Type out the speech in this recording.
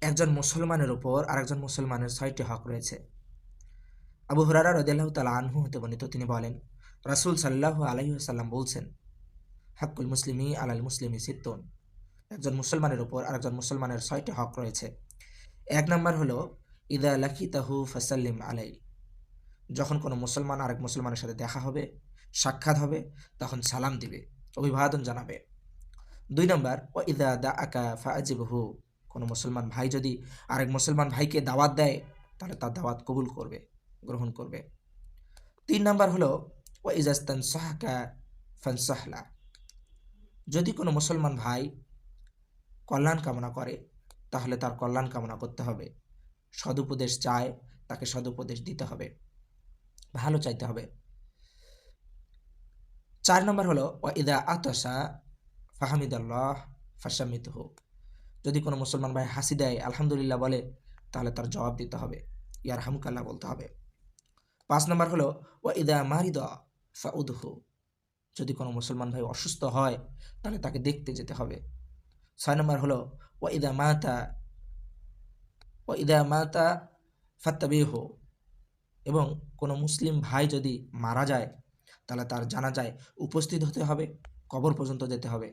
একজন মুসলমানের উপর আরেকজন মুসলমানের ৬টি হক রয়েছে। আবু হুরায়রা রাদিয়াল্লাহু তাআলা আনহু হতে বর্ণিত, তিনি বলেন, রাসূল সাল্লাল্লাহু আলাইহি ওয়াসাল্লাম বলছেন, হাক্কুল মুসলিমি আলাল মুসলিমি সিত্তুন। একজন মুসলমানের উপর আরেকজন মুসলমানের ৬টি হক রয়েছে। ১ নাম্বার হলো, ইদা লাকিতাহু ফাসাল্লিম আলাই। যখন কোনো মুসলমান আরেক মুসলমানের সাথে দেখা হবে, সাক্ষাৎ হবে, তখন সালাম দিবে, অভিবাদন জানাবে। ২ নাম্বার, ওয়া ইদা দাআকা ফাআজিবহু। কোনো মুসলমান ভাই যদি আরেক মুসলমান ভাইকে দাওয়াত দেয়, তাহলে তার দাওয়াত কবুল করবে, গ্রহণ করবে। ৩ নাম্বার হলো, ওয়া ইজাস্তানসাহাকা ফানসাহলা। যদি কোনো মুসলমান ভাই কল্যাণ কামনা করে, তাহলে তার কল্যাণ কামনা করতে হবে। সদুপদেশ চায়, তাকে সদুপদেশ দিতে হবে, ভালো চাইতে হবে। ৪ নম্বর হলো, ওয়া ইদা আতাসা ফাহামিদাল্লাহ ফাশাম্মিতহু। যদি কোনো মুসলমান ভাই হাসি দেয়, আলহামদুলিল্লাহ বলে, তাহলে তার জবাব দিতে হবে, ইয়ারহামুকাল্লাহ বলতে হবে। ৫ নম্বর হলো, ওয়া ইদা মারিদা ফাউদহু। যদি কোনো মুসলমান ভাই অসুস্থ হয়, তাহলে তাকে দেখতে যেতে হবে। ৬ নম্বর হলো, ওয়া ইদা মাতা ফাত্তাবিহু। এবং কোনো মুসলিম ভাই যদি মারা যায়, তাহলে তার জানাজায় উপস্থিত হতে হবে, কবর পর্যন্ত যেতে হবে।